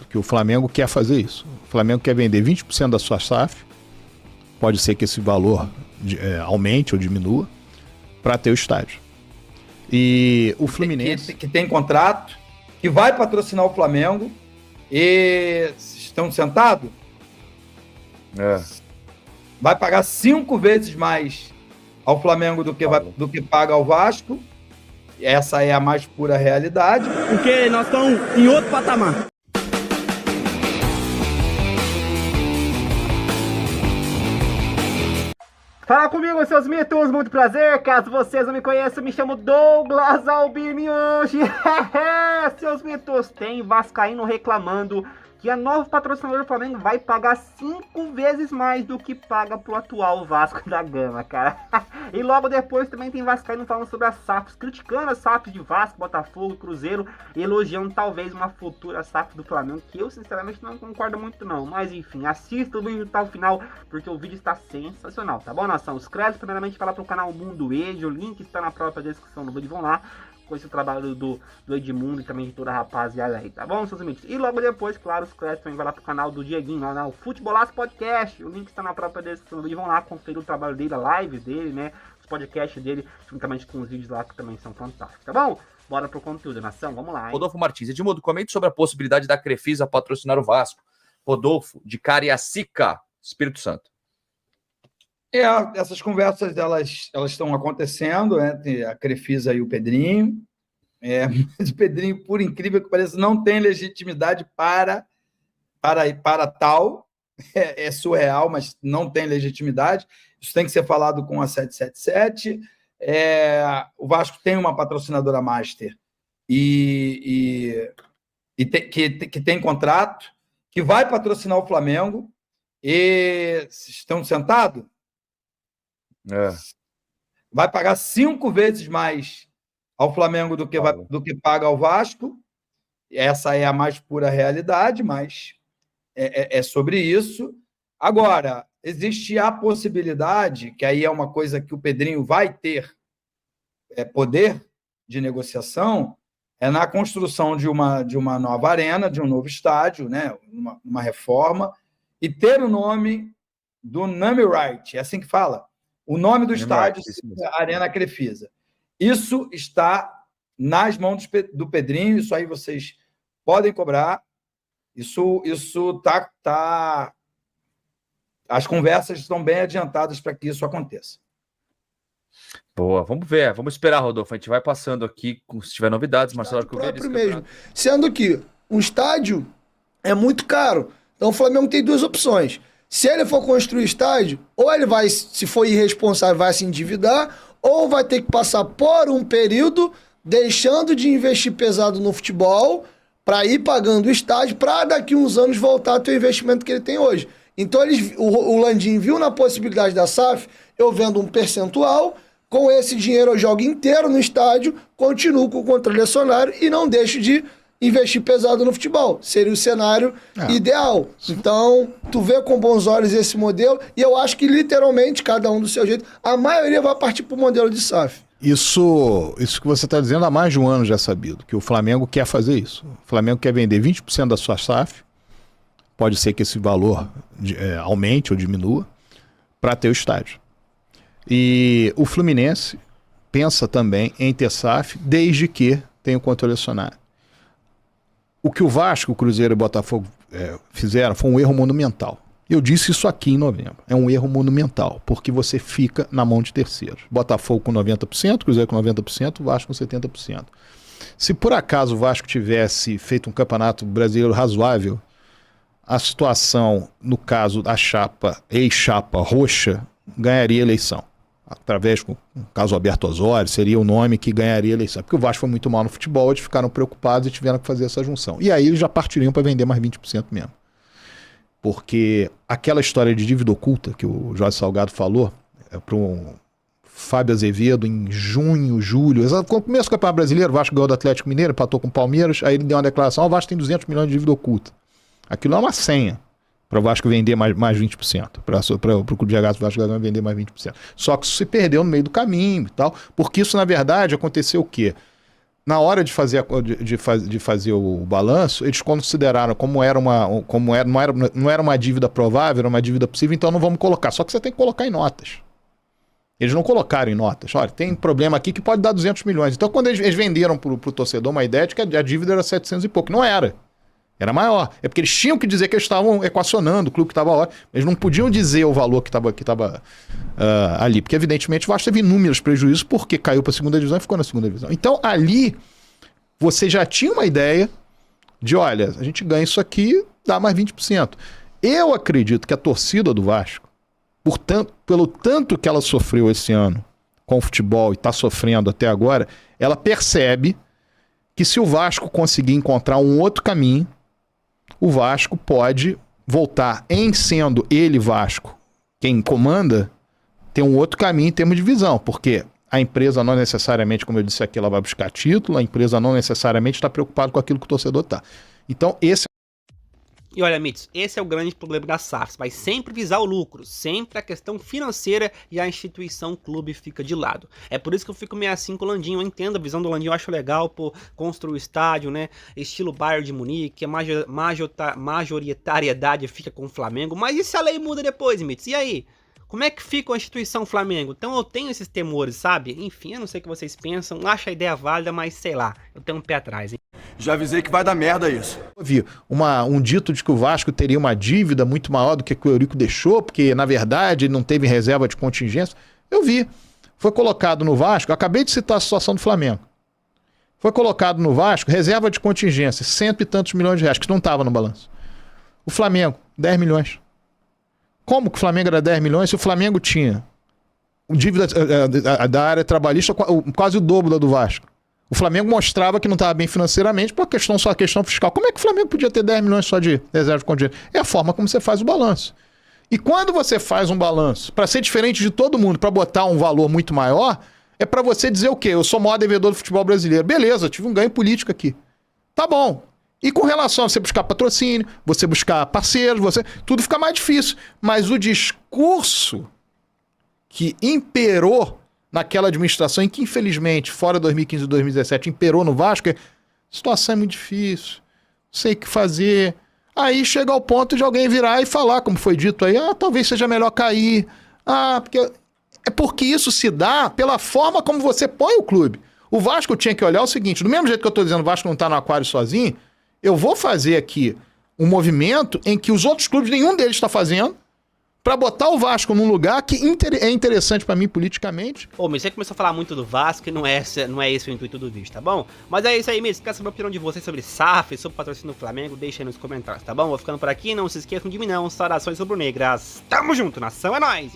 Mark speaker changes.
Speaker 1: que o Flamengo quer fazer isso. O Flamengo quer vender 20% da sua SAF, pode ser que esse valor aumente ou diminua, para ter o estádio. E o Fluminense...
Speaker 2: Que tem contrato, que vai patrocinar o Flamengo, e estão sentados? Vai pagar 5 vezes mais ao Flamengo do que paga ao Vasco. Essa é a mais pura realidade.
Speaker 3: Porque nós estamos em outro patamar. Fala comigo, seus mitos, muito prazer. Caso vocês não me conheçam, me chamo Douglas Albini hoje. Seus mitos, tem vascaíno reclamando que a nova patrocinadora do Flamengo vai pagar 5 vezes mais do que paga pro atual Vasco da Gama, cara. E logo depois também tem vascaíno falando sobre as SAFs, criticando as SAFs de Vasco, Botafogo, Cruzeiro, elogiando talvez uma futura SAF do Flamengo, que eu sinceramente não concordo muito não. Mas enfim, assista o vídeo até o final, porque o vídeo está sensacional, tá bom, nação? Os créditos primeiramente para pro canal Mundo Ed, o link está na própria descrição do vídeo, vão lá. Com esse trabalho do Edmundo e também de toda a rapaziada aí, tá bom, seus amigos? E logo depois, claro, os créditos também vai lá pro canal do Dieguinho, lá no Futebolaço Podcast. O link está na própria descrição do vídeo. Vão lá conferir o trabalho dele, a live dele, né? Os podcasts dele, juntamente com os vídeos lá que também são fantásticos, tá bom? Bora pro conteúdo, nação, vamos lá, hein?
Speaker 4: Rodolfo Martins, Edmundo, comente sobre a possibilidade da Crefisa patrocinar o Vasco. Rodolfo, de Cariacica, Espírito Santo.
Speaker 2: Essas conversas, elas estão acontecendo, né? Tem a Crefisa e o Pedrinho. Mas o Pedrinho, por incrível que pareça, não tem legitimidade para tal. É surreal, mas não tem legitimidade. Isso tem que ser falado com a 777. O Vasco tem uma patrocinadora master que tem contrato, que vai patrocinar o Flamengo. E estão sentados? Vai pagar 5 vezes mais ao Flamengo do que paga ao Vasco. Essa é a mais pura realidade, mas é sobre isso. Agora, existe a possibilidade, que aí é uma coisa que o Pedrinho vai ter poder de negociação, na construção de uma nova arena, de um novo estádio, né? uma reforma, e ter o nome do Name Right, é assim que fala. O nome do estádio é Arena Crefisa. Isso está nas mãos do Pedrinho, isso aí vocês podem cobrar. Isso tá. As conversas estão bem adiantadas para que isso aconteça.
Speaker 4: Boa, vamos ver, vamos esperar, Rodolfo. A gente vai passando aqui, se tiver novidades, Marcelo
Speaker 5: próprio mesmo. Sendo que um estádio é muito caro. Então o Flamengo tem 2 opções. Se ele for construir estádio, ou ele vai, se for irresponsável, vai se endividar, ou vai ter que passar por um período deixando de investir pesado no futebol para ir pagando o estádio, para daqui uns anos voltar a ter o investimento que ele tem hoje. Então o Landim viu na possibilidade da SAF, eu vendo um percentual, com esse dinheiro eu jogo inteiro no estádio, continuo com o controle acionário e não deixo de investir pesado no futebol. Seria o cenário ideal. Então, tu vê com bons olhos esse modelo, e eu acho que literalmente, cada um do seu jeito, a maioria vai partir para o modelo de SAF.
Speaker 1: Isso que você está dizendo há mais de um ano já é sabido, que o Flamengo quer fazer isso. O Flamengo quer vender 20% da sua SAF, pode ser que esse valor aumente ou diminua, para ter o estádio. E o Fluminense pensa também em ter SAF, desde que tenha o controle acionário. O que o Vasco, o Cruzeiro e o Botafogo fizeram foi um erro monumental. Eu disse isso aqui em novembro. É um erro monumental, porque você fica na mão de terceiros. Botafogo com 90%, Cruzeiro com 90%, Vasco com 70%. Se por acaso o Vasco tivesse feito um campeonato brasileiro razoável, a situação, no caso da ex-chapa roxa, ganharia eleição. Através, com o caso Alberto Osório, seria o nome que ganharia a eleição. Porque o Vasco foi muito mal no futebol, eles ficaram preocupados e tiveram que fazer essa junção. E aí eles já partiriam para vender mais 20% mesmo. Porque aquela história de dívida oculta que o Jorge Salgado falou para o Fábio Azevedo em junho, julho, no começo do Campeonato Brasileiro, o Vasco ganhou do Atlético Mineiro, empatou com o Palmeiras, aí ele deu uma declaração, o Vasco tem 200 milhões de dívida oculta. Aquilo é uma senha para o Vasco vender mais 20%. Para o Clube de Regatas, o Vasco vai vender mais 20%. Só que isso se perdeu no meio do caminho e tal, porque isso, na verdade, aconteceu o quê? na hora de fazer, de fazer o balanço, eles consideraram não era uma dívida provável, era uma dívida possível, então não vamos colocar. Só que você tem que colocar em notas. Eles não colocaram em notas. Olha, tem problema aqui que pode dar 200 milhões. Então, quando eles venderam para o torcedor uma ideia de que a dívida era 700 e pouco. Não era. Era maior. É porque eles tinham que dizer que eles estavam equacionando o clube que estava ótimo. Eles não podiam dizer o valor que estava ali. Porque, evidentemente, o Vasco teve inúmeros prejuízos porque caiu para a segunda divisão e ficou na segunda divisão. Então, ali, você já tinha uma ideia de, olha, a gente ganha isso aqui, dá mais 20%. Eu acredito que a torcida do Vasco, pelo tanto que ela sofreu esse ano com o futebol e está sofrendo até agora, ela percebe que se o Vasco conseguir encontrar um outro caminho, o Vasco pode voltar em sendo ele, Vasco, quem comanda, ter um outro caminho em termos de visão, porque a empresa não necessariamente, como eu disse aqui, ela vai buscar título, a empresa não necessariamente está preocupada com aquilo que o torcedor está. Então, esse
Speaker 3: E olha, Mitz, esse é o grande problema da SAF, vai sempre visar o lucro, sempre a questão financeira e a instituição clube fica de lado. É por isso que eu fico meio assim com o Landinho, eu entendo a visão do Landinho, eu acho legal, pô, construir o estádio, né, estilo Bayern de Munique, a majoritariedade fica com o Flamengo, mas e se a lei muda depois, Mitz, e aí? Como é que fica a instituição Flamengo? Então eu tenho esses temores, sabe? Enfim, eu não sei o que vocês pensam, acho a ideia válida, mas sei lá, eu tenho um pé atrás, hein?
Speaker 6: Já avisei que vai dar merda isso.
Speaker 1: Eu vi um dito de que o Vasco teria uma dívida muito maior do que o Eurico deixou, porque, na verdade, ele não teve reserva de contingência. Eu vi. Foi colocado no Vasco, eu acabei de citar a situação do Flamengo. Foi colocado no Vasco, reserva de contingência, 100 e tantos milhões de reais, que não estava no balanço. O Flamengo, 10 milhões. Como que o Flamengo era 10 milhões se o Flamengo tinha dívida da área trabalhista quase o dobro da do Vasco? O Flamengo mostrava que não estava bem financeiramente por só a questão fiscal. Como é que o Flamengo podia ter 10 milhões só de reserva de contingência? É a forma como você faz o balanço. E quando você faz um balanço, para ser diferente de todo mundo, para botar um valor muito maior, é para você dizer o quê? Eu sou o maior devedor do futebol brasileiro. Beleza, eu tive um ganho político aqui. Tá bom. E com relação a você buscar patrocínio, você buscar parceiros, tudo fica mais difícil. Mas o discurso que imperou naquela administração, em que infelizmente, fora 2015 e 2017, imperou no Vasco, a situação é muito difícil, não sei o que fazer. Aí chega ao ponto de alguém virar e falar, como foi dito aí, talvez seja melhor cair. Porque isso se dá pela forma como você põe o clube. O Vasco tinha que olhar o seguinte, do mesmo jeito que eu estou dizendo, o Vasco não está no aquário sozinho, eu vou fazer aqui um movimento em que os outros clubes, nenhum deles está fazendo, para botar o Vasco num lugar que é interessante para mim politicamente.
Speaker 3: Ô, mas você começou a falar muito do Vasco e não é esse o intuito do vídeo, tá bom? Mas é isso aí mesmo, se quer saber a opinião de vocês sobre SAF, sobre patrocínio do Flamengo, deixa aí nos comentários, tá bom? Vou ficando por aqui, não se esqueçam de mim não, saudações rubro-negras. Tamo junto, nação, é nóis!